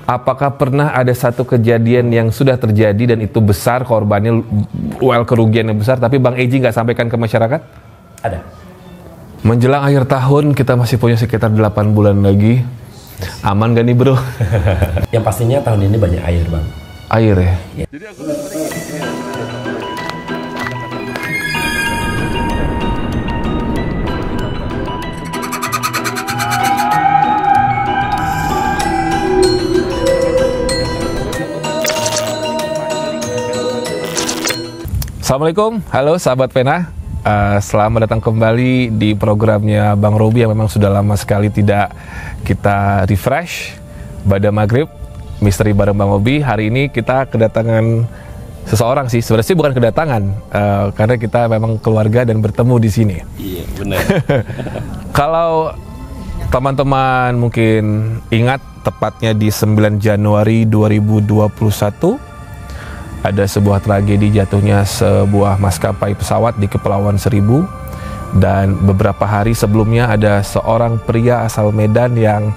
apakah pernah ada satu kejadian yang sudah terjadi dan itu besar korbannya, kerugiannya besar, tapi Bang Eji nggak sampaikan ke masyarakat? Ada. Menjelang akhir tahun kita masih punya sekitar 8 bulan lagi. Aman gak nih bro? Yang pastinya tahun ini banyak air bang. Air ya? Ya. Jadi aku Assalamualaikum, halo sahabat Pena. Selamat datang kembali di programnya Bang Robi yang memang sudah lama sekali tidak kita refresh. Pada maghrib, misteri bareng Bang Robi. Hari ini kita kedatangan seseorang sih. Sebenarnya sih bukan kedatangan, karena kita memang keluarga dan bertemu di sini. Iya benar. Kalau teman-teman mungkin ingat, tepatnya di 9 Januari 2021 ada sebuah tragedi jatuhnya sebuah maskapai pesawat di Kepulauan Seribu, dan beberapa hari sebelumnya ada seorang pria asal Medan yang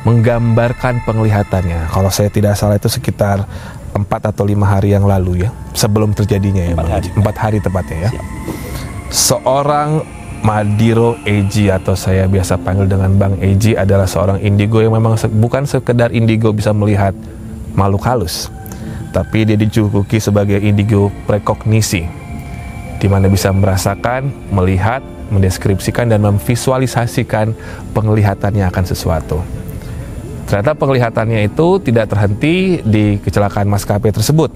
menggambarkan penglihatannya. Kalau saya tidak salah itu sekitar 4 atau 5 hari yang lalu ya, sebelum terjadinya ya, 4 hari tepatnya ya. Siap. Seorang Madiro Eji, atau saya biasa panggil dengan Bang Eji, adalah seorang indigo yang memang bukan sekedar indigo bisa melihat makhluk halus, tapi dia dijuluki sebagai indigo prekognisi, di mana bisa merasakan, melihat, mendeskripsikan, dan memvisualisasikan penglihatannya akan sesuatu. Ternyata penglihatannya itu tidak terhenti di kecelakaan maskapai tersebut,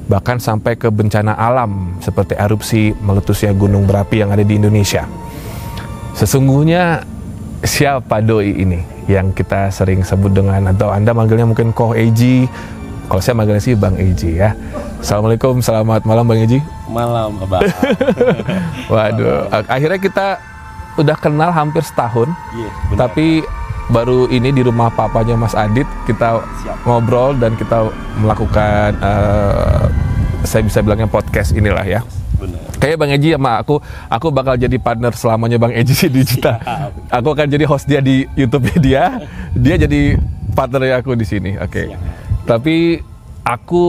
bahkan sampai ke bencana alam seperti erupsi meletusnya gunung berapi yang ada di Indonesia. Sesungguhnya siapa doi ini yang kita sering sebut dengan, atau Anda manggilnya mungkin Koh Eji, kalau saya manggilnya sih Bang Eji ya. Assalamualaikum, selamat malam Bang Eji. Malam Abang. Waduh, akhirnya kita udah kenal hampir setahun. Iya, tapi baru ini di rumah papanya Mas Adit kita ngobrol dan kita melakukan saya bisa bilangnya podcast inilah ya. Benar. Kayak Bang Eji sama aku bakal jadi partner selamanya Bang Eji di Digita. Aku akan jadi host dia di YouTube-nya dia jadi partner aku di sini. Oke. Tapi aku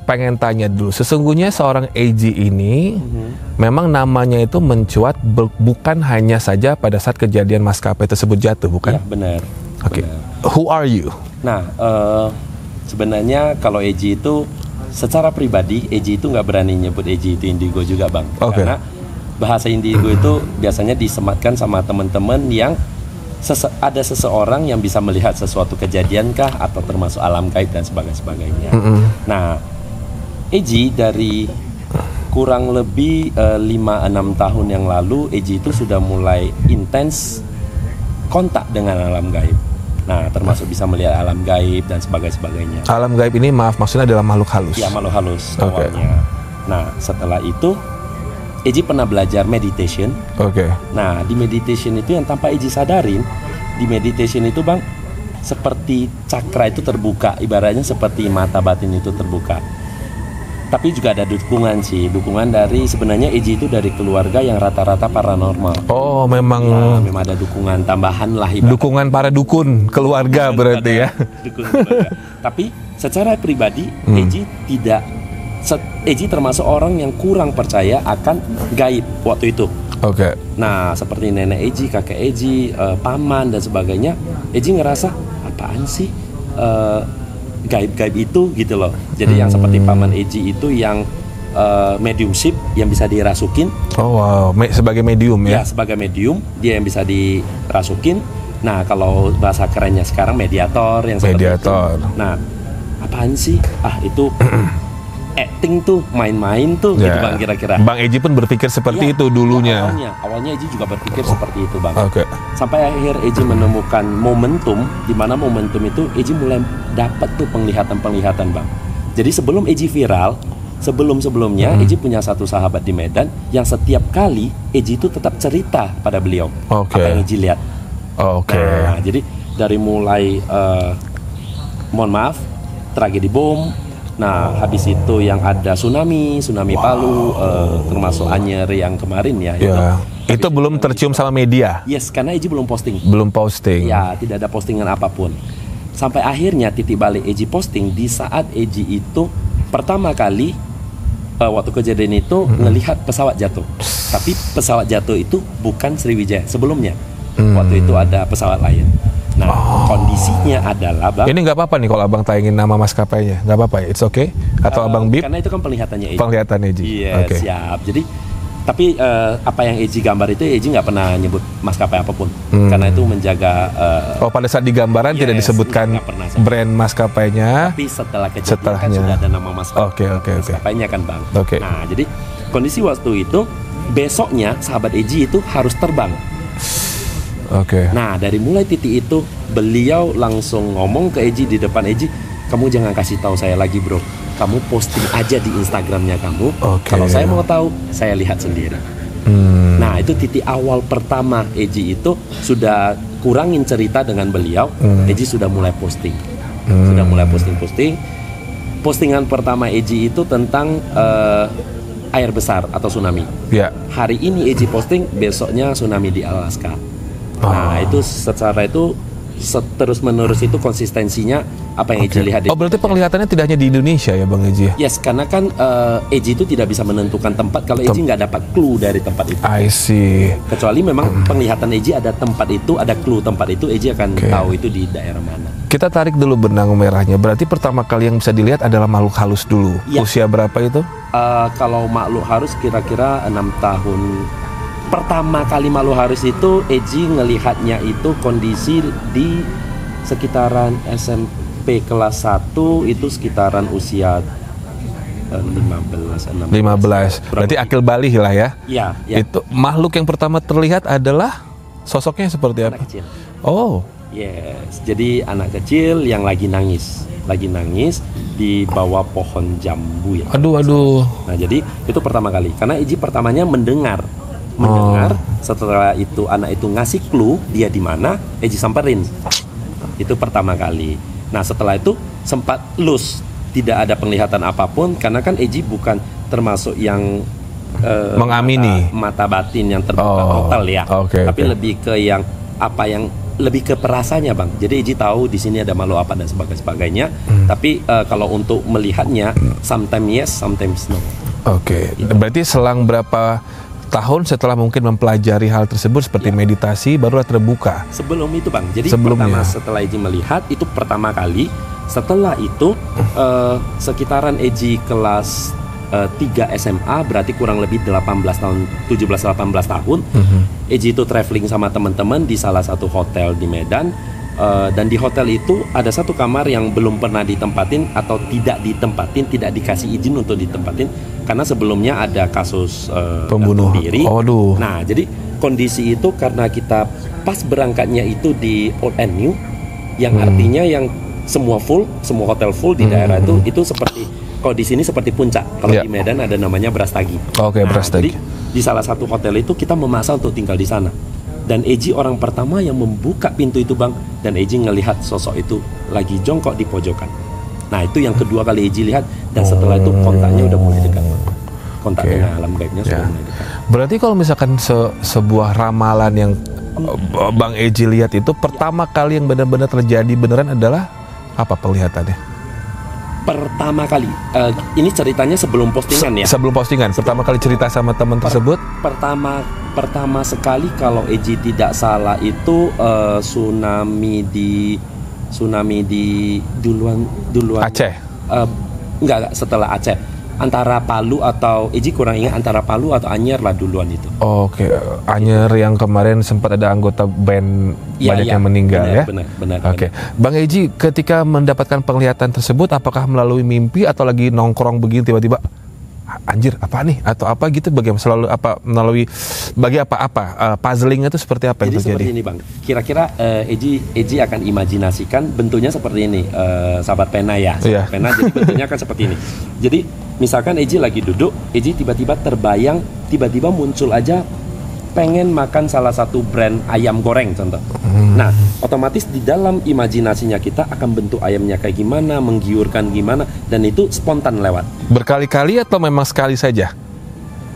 pengen tanya dulu, sesungguhnya seorang Eji ini memang namanya itu mencuat bukan hanya saja pada saat kejadian maskapai tersebut jatuh, bukan? Ya benar. Oke. Who are you? Nah, sebenarnya kalau Eji itu secara pribadi, Eji itu nggak berani nyebut Eji itu indigo juga bang. Okay. Karena bahasa indigo itu biasanya disematkan sama teman-teman yang ada seseorang yang bisa melihat sesuatu kejadian kah, atau termasuk alam gaib dan sebagainya. Nah, Eji dari kurang lebih 5-6 tahun yang lalu, Eji itu sudah mulai intens kontak dengan alam gaib. Nah, termasuk bisa melihat alam gaib dan sebagainya. Alam gaib ini maksudnya adalah makhluk halus? Ya, makhluk halus awalnya. Nah, setelah itu Eji pernah belajar meditation. Oke. Nah, di meditation itu yang tanpa Eji sadarin, di meditation itu bang, seperti cakra itu terbuka, ibaratnya seperti mata batin itu terbuka. Tapi juga ada dukungan dari sebenarnya Eji itu dari keluarga yang rata-rata paranormal. Oh, memang. Ya, memang ada dukungan tambahan lah. Dukungan para dukun keluarga berarti ya. Dukun keluarga. Tapi secara pribadi Eji termasuk orang yang kurang percaya akan gaib waktu itu. Oke. Nah, seperti nenek Eji, kakek Eji, paman dan sebagainya, Eji ngerasa apaan sih gaib-gaib itu gitu loh. Jadi yang seperti paman Eji itu yang mediumship yang bisa dirasukin. Oh wow, sebagai medium ya? Ya, sebagai medium dia yang bisa dirasukin. Nah, kalau bahasa kerennya sekarang mediator yang seperti mediator. Itu. Nah, apaan sih? Itu acting tuh, main-main tuh gitu bang kira-kira. Bang Eji pun berpikir seperti itu dulunya. Awalnya Eji juga berpikir seperti itu bang. Oke. Sampai akhir Eji menemukan momentum, di mana momentum itu Eji mulai dapat tuh penglihatan bang. Jadi sebelum Eji viral, sebelumnya Eji punya satu sahabat di Medan yang setiap kali Eji itu tetap cerita pada beliau apa yang Eji lihat. Oke. Nah, jadi dari mulai mohon maaf, tragedi bom. Nah, habis itu yang ada tsunami Palu, termasuk Anyer yang kemarin ya. Itu belum tercium sama media. Yes, karena Eji belum posting. Belum posting. Ya, tidak ada postingan apapun. sampai akhirnya titik balik Eji posting di saat Eji itu pertama kali waktu kejadian itu ngelihat pesawat jatuh. Tapi pesawat jatuh itu bukan Sriwijaya sebelumnya. Waktu itu ada pesawat lain. Nah, kondisinya adalah Bang. Ini nggak apa-apa nih kalau abang tayangin nama maskapainya, nggak apa-apa, it's okay? Atau abang bip? Karena itu kan penglihatannya Eji. Penglihatan Eji. Iya, Okay. siap. Jadi, tapi apa yang Eji gambar itu Eji nggak pernah nyebut maskapai apapun, karena itu menjaga. Pada saat di gambaran tidak disebutkan nggak pernah. brand maskapainya. Tapi setelah kejadian kan sudah ada nama maskapainya kan Bang. Oke. Nah, jadi kondisi waktu itu besoknya sahabat Eji itu harus terbang. Oke. Nah, dari mulai titik itu beliau langsung ngomong ke Eji di depan Eji, kamu jangan kasih tahu saya lagi bro, kamu posting aja di Instagramnya kamu. Kalau saya mau tahu, saya lihat sendiri. Nah, itu titik awal pertama Eji itu sudah kurangin cerita dengan beliau. Eji sudah mulai posting, sudah mulai posting. Postingan pertama Eji itu tentang air besar atau tsunami. Ya. Hari ini Eji posting, besoknya tsunami di Alaska. Nah, itu secara itu terus menerus itu konsistensinya apa yang Eji lihat. Berarti penglihatannya tidak hanya di Indonesia ya Bang Eji? Yes, karena kan Eji itu tidak bisa menentukan tempat kalau Eji nggak dapat clue dari tempat itu. I see. Kecuali memang penglihatan Eji ada tempat itu, ada clue tempat itu, Eji akan tahu itu di daerah mana. Kita tarik dulu benang merahnya. Berarti pertama kali yang bisa dilihat adalah makhluk halus dulu. Ya. Usia berapa itu? Kalau makhluk halus kira-kira 6 tahun. Pertama kali makhluk halus itu Eji ngelihatnya itu kondisi di sekitaran SMP kelas 1, itu sekitaran usia 15. Berarti akil balih lah ya. Iya. Itu makhluk yang pertama terlihat adalah sosoknya seperti apa? Anak kecil. Oh. Yes. Jadi anak kecil yang lagi nangis di bawah pohon jambu ya. Aduh. Nah, jadi itu pertama kali. Karena Eji pertamanya mendengar. Setelah itu anak itu ngasih clue dia di mana, Eji samperin. Itu pertama kali. Nah, setelah itu sempat loose, tidak ada penglihatan apapun karena kan Eji bukan termasuk yang mengamini mata batin yang terbuka total ya. Tapi lebih ke yang lebih ke perasanya Bang. Jadi Eji tahu di sini ada makhluk apa dan sebagainya. Tapi kalau untuk melihatnya, sometimes yes, sometimes no. Oke. Berarti selang berapa tahun setelah mungkin mempelajari hal tersebut seperti meditasi barulah terbuka. Sebelum itu Bang, jadi pertama setelah Eji melihat itu pertama kali. Setelah itu sekitaran Eji kelas 3 SMA berarti kurang lebih 17-18 tahun. Eji itu traveling sama teman-teman di salah satu hotel di Medan. Dan di hotel itu ada satu kamar yang belum pernah ditempatin atau tidak dikasih izin untuk ditempatin karena sebelumnya ada kasus pembunuh diri. Aduh. Nah, jadi kondisi itu karena kita pas berangkatnya itu di Old and New, yang artinya yang semua hotel full di daerah itu seperti kalau di sini seperti puncak. Kalau di Medan ada namanya Brastagi. Brastagi. Jadi di salah satu hotel itu kita memaksa untuk tinggal di sana. Dan Eji orang pertama yang membuka pintu itu Bang. Dan Eji ngelihat sosok itu lagi jongkok di pojokan. Nah, itu yang kedua kali Eji lihat. Dan setelah itu kontaknya udah mulai dekat. Kontak dengan alam gaibnya sudah mulai dekat. Berarti kalau misalkan sebuah ramalan yang Bang Eji lihat itu pertama kali yang benar-benar terjadi beneran adalah apa penglihatannya? Pertama kali, ini ceritanya sebelum postingan ya. Sebelum postingan, pertama kali cerita sama teman tersebut. Pertama sekali kalau Eji tidak salah itu tsunami di duluan Aceh. Enggak setelah Aceh. Antara Palu atau Eji kurang ingat antara Palu atau Anyer lah duluan itu. Oke. Anyer yang kemarin sempat ada anggota band banyak yang meninggal benar, ya. Oke. Bang Eji ketika mendapatkan penglihatan tersebut apakah melalui mimpi atau lagi nongkrong begini tiba-tiba anjir apa nih atau apa gitu bagaimana selalu apa melalui puzzlingnya itu seperti apa yang terjadi? Seperti ini Bang. Kira-kira Eji akan imajinasikan bentuknya seperti ini, sahabat pena ya. Pena jadi bentuknya kan seperti ini. Jadi misalkan Eji lagi duduk, Eji tiba-tiba terbayang, tiba-tiba muncul aja pengen makan salah satu brand ayam goreng contoh. Nah, otomatis di dalam imajinasinya kita akan bentuk ayamnya kayak gimana, menggiurkan gimana, dan itu spontan lewat. Berkali-kali atau memang sekali saja?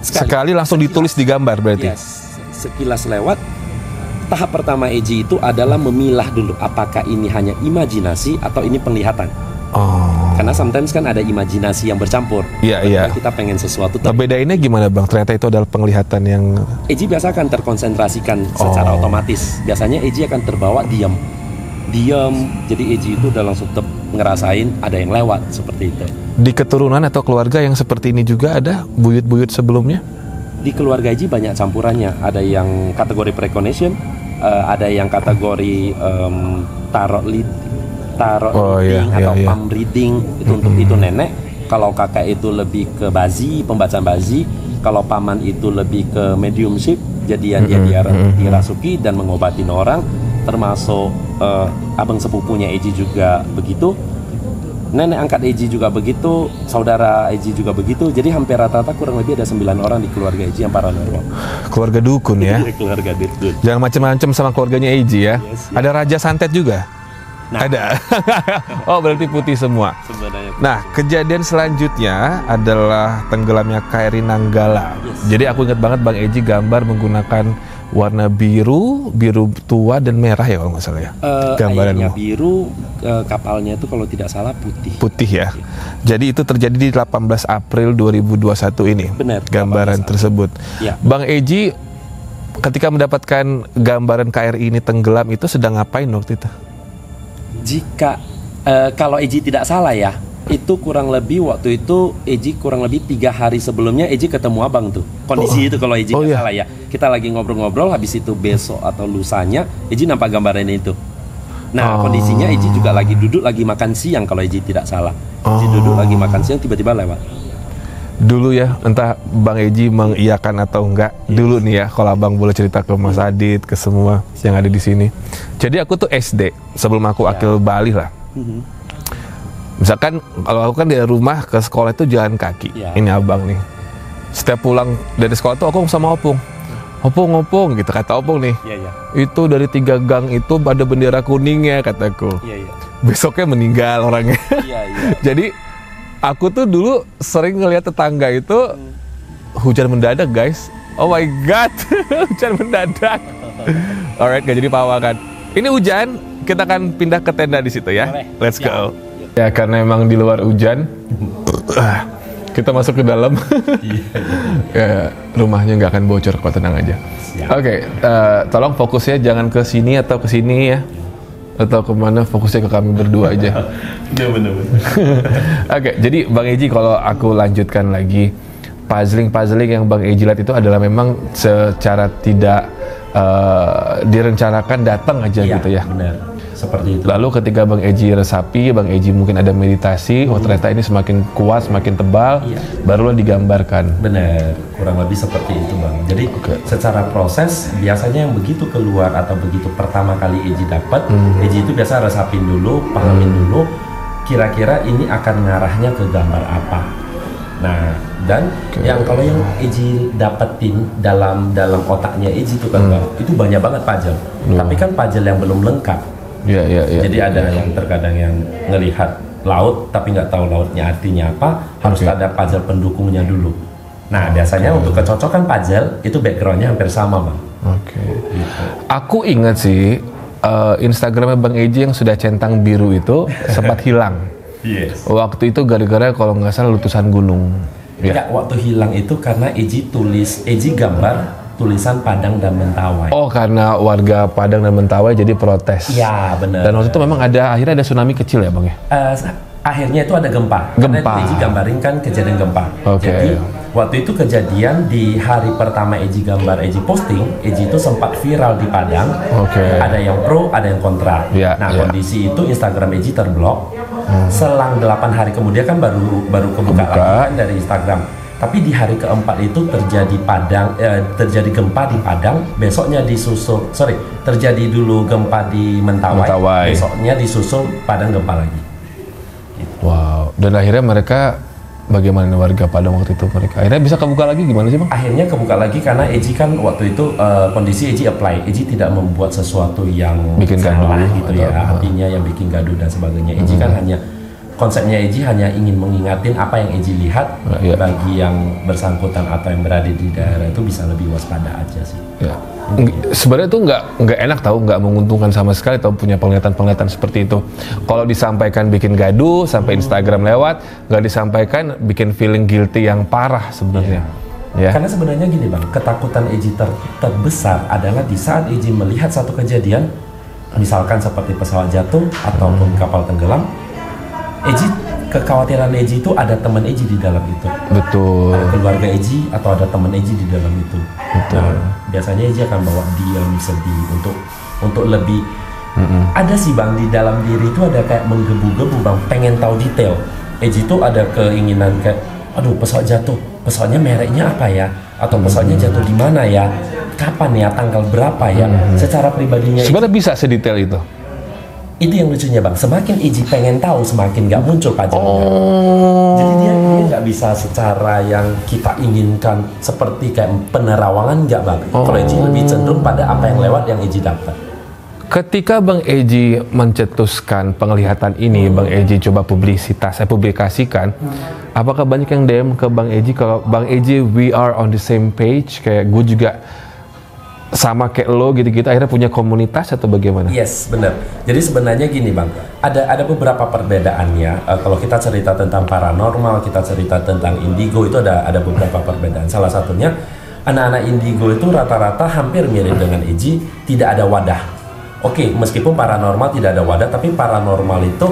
Sekali langsung ditulis di gambar berarti? Yes, sekilas lewat. tahap pertama Eji itu adalah memilah dulu apakah ini hanya imajinasi atau ini penglihatan. Oh. Karena sometimes kan ada imajinasi yang bercampur. Iya, iya. Kita pengen sesuatu. Bedainnya gimana Bang? Ternyata itu adalah penglihatan yang Eji biasa akan terkonsentrasikan secara otomatis. Biasanya Eji akan terbawa diam. Jadi Eji itu udah langsung ngerasain ada yang lewat seperti itu. di keturunan atau keluarga yang seperti ini juga ada buyut-buyut sebelumnya? Di keluarga Eji banyak campurannya. Ada yang kategori precognition, ada yang kategori tarot reading atau palm reading. Itu untuk itu nenek. Kalau kakak itu lebih ke bazi, pembacaan bazi. Kalau paman itu lebih ke mediumship, jadi dia dirasuki dan mengobatin orang. Termasuk abang sepupunya Eji juga begitu, nenek angkat Eji juga begitu, saudara Eji juga begitu. Jadi hampir rata-rata kurang lebih ada 9 orang di keluarga Eji yang paranormal. Keluarga dukun ya? Keluarga dukun. Jangan macam-macam sama keluarganya Eji ya? Yes. Ada Raja Santet juga? Nah. Ada. Oh berarti putih semua. Sebenarnya. Nah kejadian selanjutnya adalah tenggelamnya KRI Nanggala. Yes. Jadi aku ingat banget Bang Eji gambar menggunakan warna biru tua dan merah ya kalau nggak salah ya. Gambarnya biru, kapalnya itu kalau tidak salah putih. Putih ya. Jadi itu terjadi di 18 April 2021 ini. Benar. Gambaran tersebut. Ya. Bang Eji ketika mendapatkan gambaran KRI ini tenggelam itu sedang ngapain waktu itu? Jika kalau Eji tidak salah ya, itu kurang lebih waktu itu Eji kurang lebih 3 hari sebelumnya Eji ketemu abang tuh. Kondisi itu kalau Eji tidak salah ya. Kita lagi ngobrol-ngobrol, habis itu besok atau lusanya Eji nampak gambarannya itu. Nah kondisinya Eji juga lagi duduk lagi makan siang kalau Eji tidak salah. Eji duduk lagi makan siang tiba-tiba lewat. Dulu ya, entah Bang Eji mengiyakan atau enggak. Dulu nih ya, kalau Abang boleh cerita ke Mas Adit, ke semua yang ada di sini. Jadi aku tuh SD, sebelum aku akil balik lah. Misalkan kalau aku kan dari rumah ke sekolah itu jalan kaki. Ini Abang nih. Setiap pulang dari sekolah tuh aku sama Opung. Opung gitu kata Opung nih. Itu dari 3 gang itu ada bendera kuningnya kataku. Besoknya meninggal orangnya. Jadi aku tuh dulu sering ngelihat tetangga itu hujan mendadak guys. Oh my god, hujan mendadak. Alright, gak jadi pawakan. Ini hujan, kita akan pindah ke tenda di situ ya. Let's go. Ya karena emang di luar hujan, kita masuk ke dalam. Ya, rumahnya nggak akan bocor kok, tenang aja. Oke, tolong fokusnya jangan ke sini atau ke sini ya. Atau kemana, fokusnya ke kami berdua aja. Ya benar-benar. Oke, jadi Bang Eji kalau aku lanjutkan lagi, puzzling yang Bang Eji lihat itu adalah memang secara tidak direncanakan datang aja gitu ya. Benar, seperti itu. Lalu ketika Bang Eji resapi, Bang Eji mungkin ada meditasi, oh ternyata ini semakin kuat, semakin tebal, barulah digambarkan. Benar, kurang lebih seperti itu Bang. Jadi secara proses biasanya yang begitu keluar atau begitu pertama kali Eji dapat, Eji itu biasa resapin dulu, pahamin dulu, kira-kira ini akan ngarahnya ke gambar apa. Nah, dan yang kalau yang Eji dapetin dalam otaknya Eji itu kan Bang, itu banyak banget puzzle. Tapi kan puzzle yang belum lengkap. Jadi ada yang terkadang yang ngelihat laut tapi nggak tahu lautnya artinya apa, harus ada puzzle pendukungnya dulu. Nah biasanya untuk kecocokan puzzle itu backgroundnya hampir sama Bang. Gitu. Aku ingat sih Instagramnya Bang Eji yang sudah centang biru itu sempat hilang. Waktu itu gara-gara kalau nggak salah letusan gunung. Enggak, waktu hilang itu karena Eji gambar tulisan Padang dan Mentawai. Oh, karena warga Padang dan Mentawai jadi protes. Iya, benar. Dan waktu itu memang akhirnya ada tsunami kecil ya, Bang ya? Akhirnya itu ada gempa. Karena Eji gambarin kan kejadian gempa. Jadi waktu itu kejadian di hari pertama Eji gambar, Eji posting, Eji itu sempat viral di Padang. Ada yang pro, ada yang kontra. Kondisi itu Instagram Eji terblok. Selang 8 hari kemudian kan baru kebuka lagi kan dari Instagram. Tapi di hari keempat itu terjadi gempa di Padang, besoknya terjadi dulu gempa di Mentawai. Besoknya disusul Padang gempa lagi. Gitu. Wow, dan akhirnya mereka bagaimana warga Padang waktu itu mereka? Akhirnya bisa kebuka lagi gimana sih Bang? Akhirnya kebuka lagi karena Eji kan waktu itu kondisi Eji apply. Eji tidak membuat sesuatu yang bikin salah gaduh gitu ya, artinya yang bikin gaduh dan sebagainya. Eji kan hanya konsepnya Eji hanya ingin mengingatin apa yang Eji lihat, bagi yang bersangkutan atau yang berada di daerah itu bisa lebih waspada aja sih. Ya. Sebenarnya itu nggak enak tahu, nggak menguntungkan sama sekali tahu punya penglihatan seperti itu. Kalau disampaikan bikin gaduh, sampai Instagram lewat, nggak disampaikan bikin feeling guilty yang parah sebenarnya. Ya. Karena sebenarnya gini bang, ketakutan Eji terbesar adalah di saat Eji melihat satu kejadian, misalkan seperti pesawat jatuh ataupun kapal tenggelam, kekhawatiran Eji itu ada teman Eji di dalam itu. Betul. Ada keluarga Eji atau ada teman Eji di dalam itu. Betul. Nah, biasanya Eji akan bawa diam, sedih untuk lebih. Ada sih bang, di dalam diri itu ada kayak menggebu-gebu bang, pengen tahu detail. Eji itu ada keinginan kayak, aduh pesawat jatuh, pesawatnya mereknya apa ya? Atau pesawatnya jatuh di mana ya? Kapan ya? Tanggal berapa ya? Secara pribadinya. Sebenarnya bisa sedetail itu. Itu yang lucunya bang, semakin Eji pengen tahu, semakin nggak muncul pajaknya. Jadi dia nggak bisa secara yang kita inginkan, seperti kayak penerawangan nggak bang. Kalau Eji lebih cenderung pada apa yang lewat yang Eji dapat. Ketika Bang Eji mencetuskan penglihatan ini, Bang Eji coba publikasikan, apakah banyak yang DM ke Bang Eji kalau Bang Eji we are on the same page, kayak gue juga sama kayak lo gitu-gitu, akhirnya punya komunitas atau bagaimana? Yes, benar. Jadi sebenarnya gini bang, ada beberapa perbedaannya. Kalau kita cerita tentang paranormal, kita cerita tentang indigo, itu ada beberapa perbedaan. Salah satunya, anak-anak indigo itu rata-rata hampir mirip dengan Eji, tidak ada wadah. Oke, meskipun paranormal tidak ada wadah, tapi paranormal itu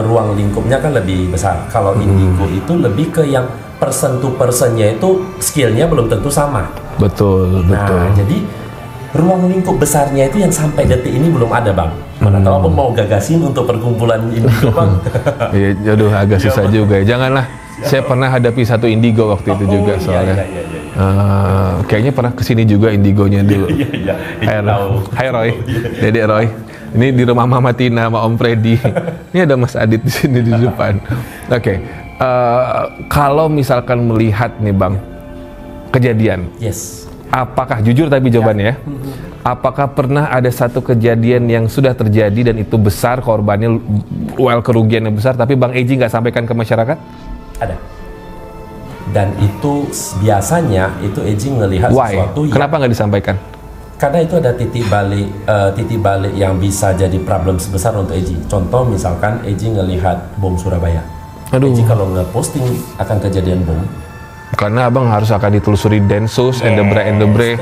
ruang lingkupnya kan lebih besar. Kalau indigo itu lebih ke yang person to personnya itu skillnya belum tentu sama. Betul. Nah, jadi ruang lingkup besarnya itu yang sampai detik ini belum ada bang. Mana tahu apa mau gagasin untuk perkumpulan indigo bang. Iya, aduh agak susah juga ya. Janganlah. Saya pernah hadapi satu indigo waktu itu juga soalnya. Kayaknya pernah kesini juga indigonya dulu. Hai Roy, Dedek Roy. Ini di rumah Mama Tina sama Om Freddy. Ini ada Mas Adit di sini di depan. Oke. Kalau misalkan melihat nih bang kejadian, apakah jujur tapi jawabannya ya, apakah pernah ada satu kejadian yang sudah terjadi dan itu besar korbannya, kerugian yang besar, tapi Bang Eji nggak sampaikan ke masyarakat? Ada. Dan itu biasanya itu Eji ngelihat sesuatu. Kenapa nggak disampaikan? Karena itu ada titik balik yang bisa jadi problem sebesar untuk Eji. Contoh misalkan Eji ngelihat bom Surabaya. Eji kalau nge-posting akan kejadian bom, karena abang harus akan ditelusuri Densus, and the Bre.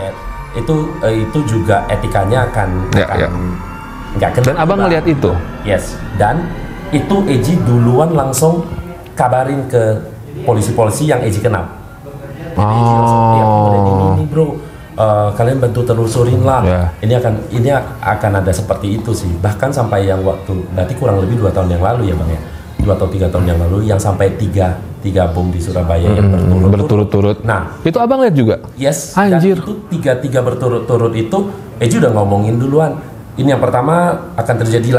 Itu juga etikanya akan nggak kena. Dan abang ngelihat itu? Yes. Dan itu Eji duluan langsung kabarin ke polisi-polisi yang Eji kenal. Ini bro, kalian bantu telusurin lah. Ini akan ada seperti itu sih. Bahkan sampai yang waktu, berarti kurang lebih 2 tahun yang lalu ya bang ya. 2 atau 3 tahun yang lalu yang sampai 3 bom di Surabaya yang berturut-turut. Nah, itu abang lihat juga? Yes. Anjir. Dan itu 3 berturut-turut itu Eji udah ngomongin duluan. Ini yang pertama akan terjadi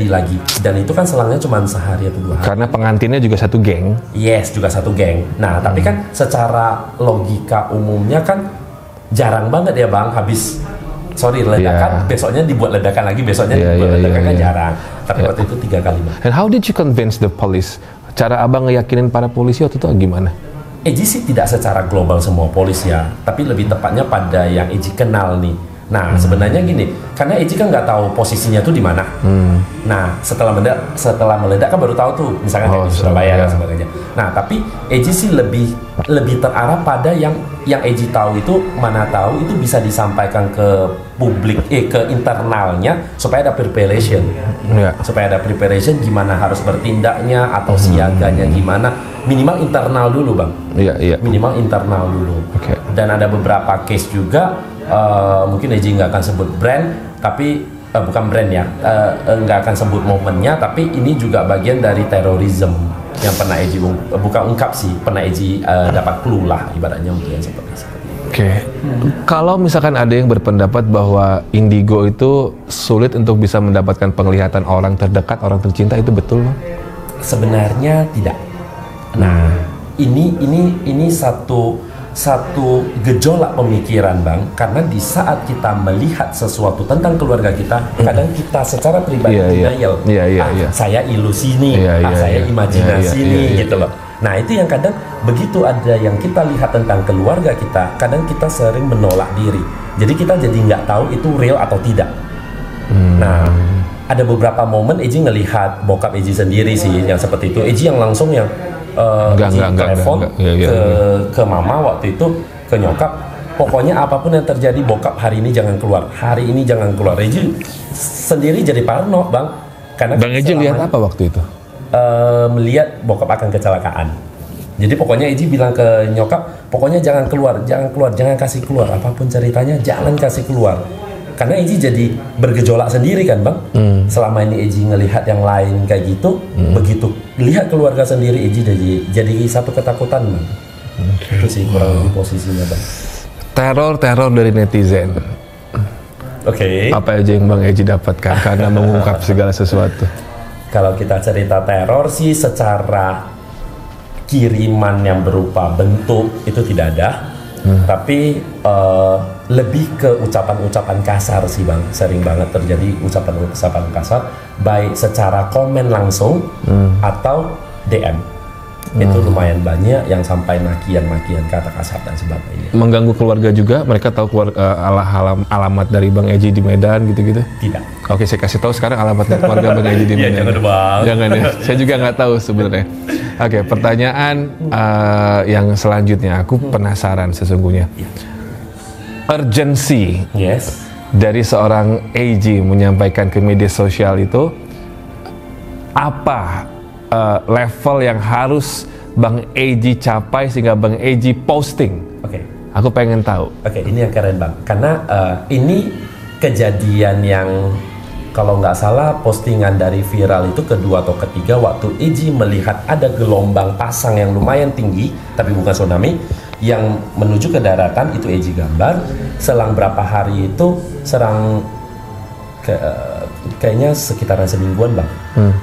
lagi. Dan itu kan selangnya cuma sehari atau 2 hari. Karena pengantinnya juga satu geng. Yes, juga satu geng. Nah, tapi kan secara logika umumnya kan jarang banget ya bang, ledakan, besoknya dibuat ledakan lagi, kan jarang. Tapi waktu itu 3 kali bang. And how did you convince the police? Cara abang ngeyakinin para polisi waktu itu gimana? Eji sih tidak secara global semua polisi ya, tapi lebih tepatnya pada yang Eji kenal nih. Nah, sebenarnya gini, karena Eji kan nggak tahu posisinya tuh di mana. Nah, setelah meledak kan baru tahu tuh, misalkan di Surabaya dan sebagainya. Nah, tapi Eji sih lebih terarah pada yang Eji tahu itu, mana tahu itu bisa disampaikan ke publik, ke internalnya supaya ada preparation. Supaya ada preparation gimana harus bertindaknya atau siaganya gimana. Minimal internal dulu, Bang. Minimal internal dulu. Dan ada beberapa case juga, mungkin Eji nggak akan sebut brand, tapi bukan brand ya, nggak akan sebut momennya, tapi ini juga bagian dari terorisme yang pernah Eji bukan ungkap sih, pernah Eji dapat clue lah ibaratnya mungkin seperti itu. Kalau misalkan ada yang berpendapat bahwa indigo itu sulit untuk bisa mendapatkan penglihatan orang terdekat, orang tercinta, itu betul, Bang? Sebenarnya tidak. Nah, ini satu satu gejolak pemikiran Bang, karena di saat kita melihat sesuatu tentang keluarga kita, kadang kita secara pribadi denial, saya ilusi nih, saya imajinasi nih, gitu loh. Nah itu yang kadang begitu ada yang kita lihat tentang keluarga kita, kadang kita sering menolak diri. Jadi kita jadi nggak tahu itu real atau tidak. Nah ada beberapa momen Eji ngelihat bokap Eji sendiri sih yang seperti itu. Eji yang langsung yang telepon ke mama waktu itu, ke nyokap, pokoknya apapun yang terjadi bokap hari ini jangan keluar, hari ini jangan keluar. Eji sendiri jadi parno Bang, karena Bang Eji lihat apa waktu itu? Melihat bokap akan kecelakaan. Jadi pokoknya Eji bilang ke nyokap, pokoknya jangan keluar, jangan kasih keluar, apapun ceritanya jangan kasih keluar. Karena Eji jadi bergejolak sendiri kan Bang. Selama ini Eji ngelihat yang lain kayak gitu, begitu lihat keluarga sendiri Eji jadi satu ketakutan Bang. Itu sih kurang lebih posisinya Bang. Teror dari netizen. Apa aja yang Bang Eji dapatkan karena mengungkap segala sesuatu? Kalau kita cerita teror sih secara kiriman yang berupa bentuk itu tidak ada. Tapi lebih ke ucapan-ucapan kasar sih Bang, sering banget terjadi ucapan-ucapan kasar, baik secara komen langsung atau DM. Itu lumayan banyak yang sampai makian-makian, kata kasar dan sebagainya. Mengganggu keluarga juga, mereka tahu alamat dari Bang Eji di Medan gitu-gitu? Tidak. Oke, saya kasih tahu sekarang alamat keluarga Bang Eji di Medan. Jangan ya, saya juga nggak tahu sebenarnya. Oke, pertanyaan yang selanjutnya, aku penasaran sesungguhnya. Urgency dari seorang AG menyampaikan ke media sosial itu, apa level yang harus Bang AG capai sehingga Bang AG posting? Aku pengen tahu. Ini yang keren Bang, karena ini kejadian yang kalau nggak salah postingan dari viral itu kedua atau ketiga waktu AG melihat ada gelombang pasang yang lumayan tinggi, tapi bukan tsunami, yang menuju ke daratan. Itu AG gambar. Selang berapa hari itu, kayaknya sekitaran semingguan Bang.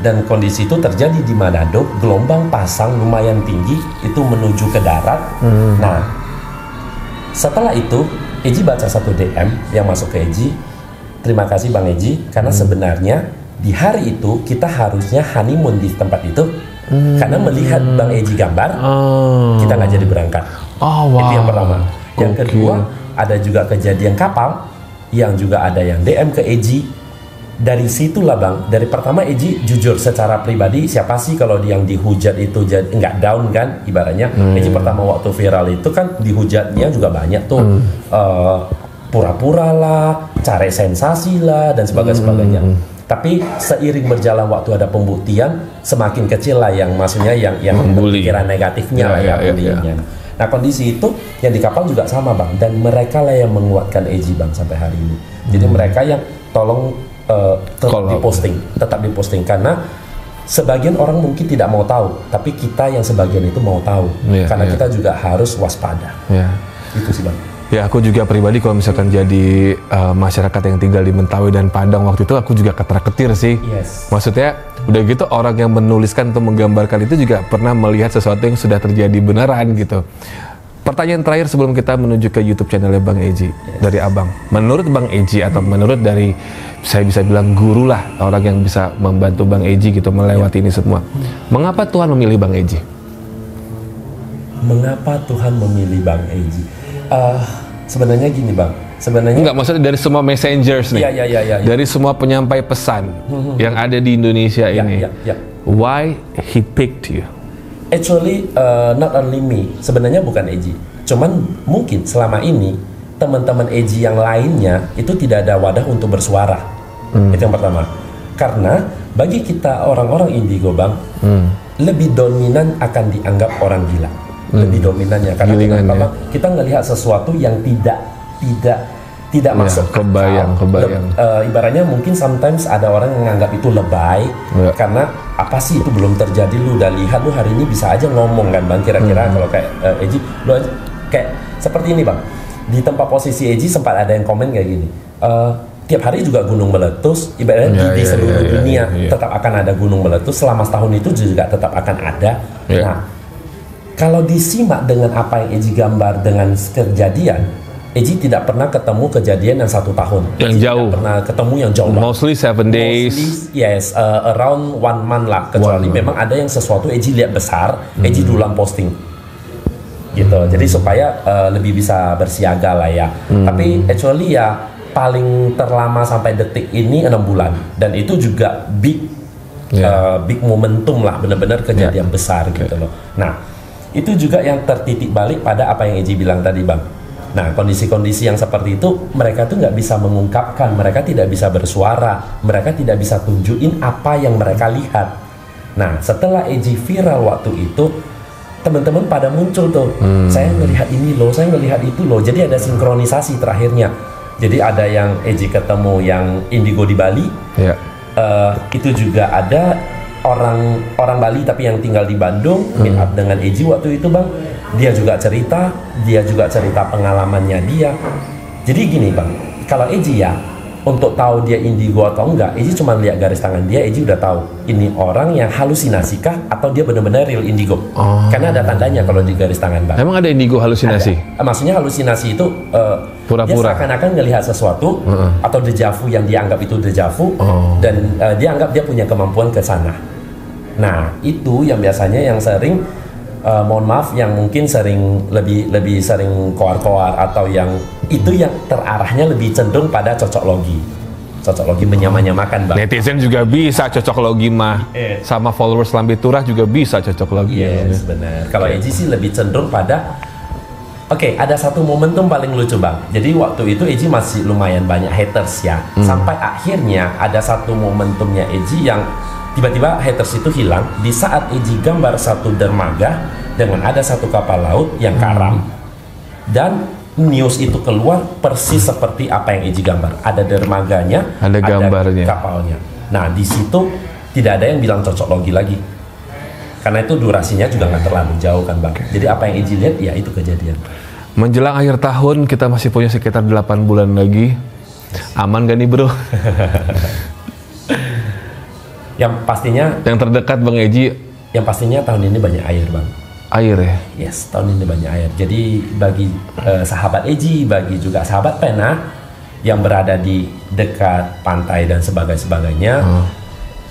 Dan kondisi itu terjadi di Manado, gelombang pasang lumayan tinggi itu menuju ke darat. Nah, setelah itu AG baca satu DM yang masuk ke AG. Terima kasih Bang Eji, karena sebenarnya di hari itu kita harusnya honeymoon di tempat itu, karena melihat Bang Eji gambar, kita nggak jadi berangkat. Itu yang pertama. Yang kedua, ada juga kejadian kapal, yang juga ada yang DM ke Eji. Dari situlah Bang, dari pertama Eji jujur secara pribadi, siapa sih kalau yang dihujat itu nggak down kan, ibaratnya. Eji pertama waktu viral itu kan dihujatnya juga banyak tuh. Pura-pura lah, cari sensasi lah, dan sebagainya. Tapi seiring berjalan waktu ada pembuktian, semakin kecil lah yang maksudnya yang pikiran negatifnya lah bulinya. Nah kondisi itu yang di kapal juga sama Bang, dan mereka lah yang menguatkan AG Bang sampai hari ini. Jadi mereka yang tolong tetap diposting karena sebagian orang mungkin tidak mau tahu, tapi kita yang sebagian itu mau tahu, karena kita juga harus waspada. Itu sih Bang. Ya, aku juga pribadi kalau misalkan jadi masyarakat yang tinggal di Mentawai dan Padang waktu itu, aku juga ketar-ketir sih. Maksudnya udah gitu orang yang menuliskan atau menggambarkan itu juga pernah melihat sesuatu yang sudah terjadi beneran gitu. Pertanyaan terakhir sebelum kita menuju ke YouTube channelnya Bang Eji, dari Abang. Menurut Bang Eji atau menurut dari, saya bisa bilang guru lah, orang yang bisa membantu Bang Eji gitu melewati ini semua. Mengapa Tuhan memilih Bang Eji? Mengapa Tuhan memilih Bang Eji? Sebenarnya gini Bang, enggak, maksudnya dari semua messengers nih, dari semua penyampai pesan yang ada di Indonesia ini, why he picked you? Actually, not only me, sebenarnya bukan Eji, cuman mungkin selama ini teman-teman Eji yang lainnya itu tidak ada wadah untuk bersuara. Itu yang pertama. Karena bagi kita orang-orang indigo Bang, lebih dominan akan dianggap orang gila. Lebih dominannya karena kita ngelihat sesuatu yang tidak masuk kebayang. Ibaratnya mungkin sometimes ada orang yang menganggap itu lebay karena apa sih itu belum terjadi, lu udah lihat, lu hari ini bisa aja ngomong kan Bang, kira-kira kalau kayak Eji lu aja, kayak seperti ini Bang, di tempat posisi Eji sempat ada yang komen kayak gini, tiap hari juga gunung meletus, ibaratnya di seluruh dunia tetap akan ada gunung meletus, selama setahun itu juga tetap akan ada. Nah kalau disimak dengan apa yang Eji gambar dengan kejadian, Eji tidak pernah ketemu kejadian yang 1 tahun. Yang Eji jauh. Tidak pernah ketemu yang jauh. Mostly 7 days. Mostly, yes, around 1 month lah. Kecuali memang ada yang sesuatu Eji lihat besar, Eji duluan posting. Gitu. Jadi supaya lebih bisa bersiaga lah ya. Tapi actually ya paling terlama sampai detik ini 6 bulan. Dan itu juga big momentum lah, benar-benar kejadian besar gitu loh. Nah, itu juga yang tertitik balik pada apa yang Eji bilang tadi, Bang. Nah, kondisi-kondisi yang seperti itu, mereka tuh nggak bisa mengungkapkan, mereka tidak bisa bersuara, mereka tidak bisa tunjukin apa yang mereka lihat. Nah, setelah Eji viral waktu itu, teman-teman pada muncul tuh, saya melihat ini loh, saya melihat itu loh. Jadi ada sinkronisasi terakhirnya. Jadi ada yang Eji ketemu yang indigo di Bali, itu juga ada orang Bali tapi yang tinggal di Bandung meet up dengan Eji waktu itu, Bang. Dia juga cerita pengalamannya dia. Jadi gini, Bang, kalau Eji ya untuk tahu dia indigo atau enggak, Eji cuma lihat garis tangan dia, Eji udah tahu ini orang yang halusinasi kah atau dia benar-benar real indigo. Karena ada tandanya kalau di garis tangan, Bang. Emang ada indigo halusinasi? Maksudnya halusinasi itu pura-pura. Dia seakan-akan melihat sesuatu atau dejavu yang dia anggap itu dejavu dan dia anggap dia punya kemampuan ke sana. Nah, itu yang biasanya yang sering mohon maaf yang mungkin lebih sering koar-koar atau yang itu yang terarahnya lebih cenderung pada cocok logi menyamakan, Bang. Netizen juga bisa cocok logi mah, sama followers Lambe Turah juga bisa cocok logi. Yes, benar. Kalau Eji sih lebih cenderung pada ada satu momentum paling lucu, Bang. Jadi waktu itu Eji masih lumayan banyak haters ya. Sampai akhirnya ada satu momentumnya Eji yang tiba-tiba haters itu hilang di saat Eji gambar satu dermaga dengan ada satu kapal laut yang karam dan news itu keluar persis seperti apa yang Eji gambar. Ada dermaganya, ada gambarnya, ada kapalnya. Nah, di situ tidak ada yang bilang cocok logi lagi. Karena itu durasinya juga nggak terlalu jauh kan, Bang. Jadi apa yang Eji lihat ya itu kejadian. Menjelang akhir tahun kita masih punya sekitar 8 bulan lagi. Aman gak nih, Bro? Yang pastinya yang terdekat, Bang Eji, yang pastinya tahun ini banyak air, Bang. Air ya? Yes, tahun ini banyak air. Jadi bagi sahabat Eji, bagi juga sahabat pena yang berada di dekat pantai dan sebagainya,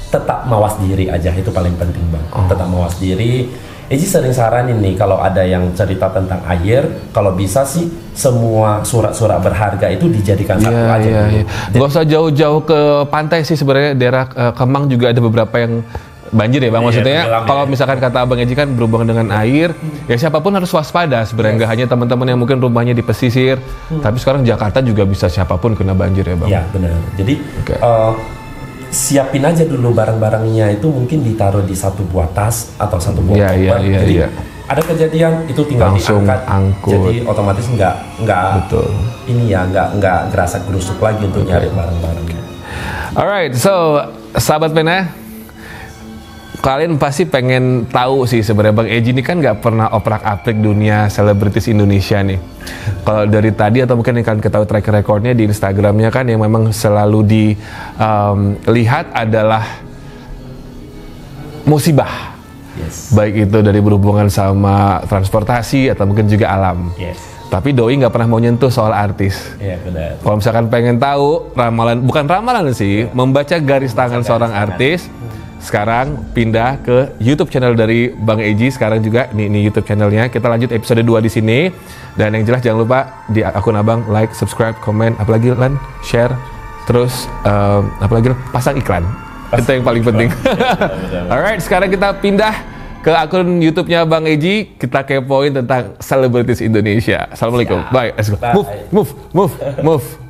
tetap mawas diri aja, itu paling penting, Bang. Tetap mawas diri. Eji sering saranin nih kalau ada yang cerita tentang air, kalau bisa sih semua surat-surat berharga itu dijadikan satu aja. Gak usah jauh-jauh ke pantai sih sebenarnya, daerah Kemang juga ada beberapa yang banjir ya, Bang. Maksudnya kalau misalkan kata Abang Eji kan berhubungan dengan air, ya siapapun harus waspada sebenarnya. Nggak hanya teman-teman yang mungkin rumahnya di pesisir, tapi sekarang Jakarta juga bisa siapapun kena banjir ya, Bang. Iya, benar. Jadi siapin aja dulu barang-barangnya itu, mungkin ditaruh di satu buah tas atau satu buah koper. Jadi ada kejadian itu tinggal langsung diangkat, angkut. Jadi otomatis nggak ini ya nggak gerasa gerusuk lagi untuk nyari barang-barangnya. Alright, so sahabat pena, kalian pasti pengen tahu sih sebenarnya Bang Eji ini kan nggak pernah oprak-aprik dunia selebritis Indonesia nih. Kalau dari tadi atau mungkin yang kalian ketahui track recordnya di Instagramnya kan yang memang selalu dilihat adalah musibah. Yes. Baik itu dari berhubungan sama transportasi atau mungkin juga alam. Yes. Tapi Doi nggak pernah mau nyentuh soal artis. Iya, benar. Kalau misalkan pengen tahu ramalan, bukan ramalan sih, membaca garis tangan seorang artis, sekarang pindah ke YouTube channel dari Bang Eji. Sekarang juga ini YouTube channelnya. Kita lanjut episode 2 di sini. Dan yang jelas jangan lupa di akun Abang like, subscribe, komen, apalagi Lan, share, terus apalagi pasang iklan. Itu yang paling penting. Alright, sekarang kita pindah ke akun YouTube-nya Bang Eji. Kita kepoin tentang selebritis Indonesia. Assalamualaikum. Bye. Let's go. Move.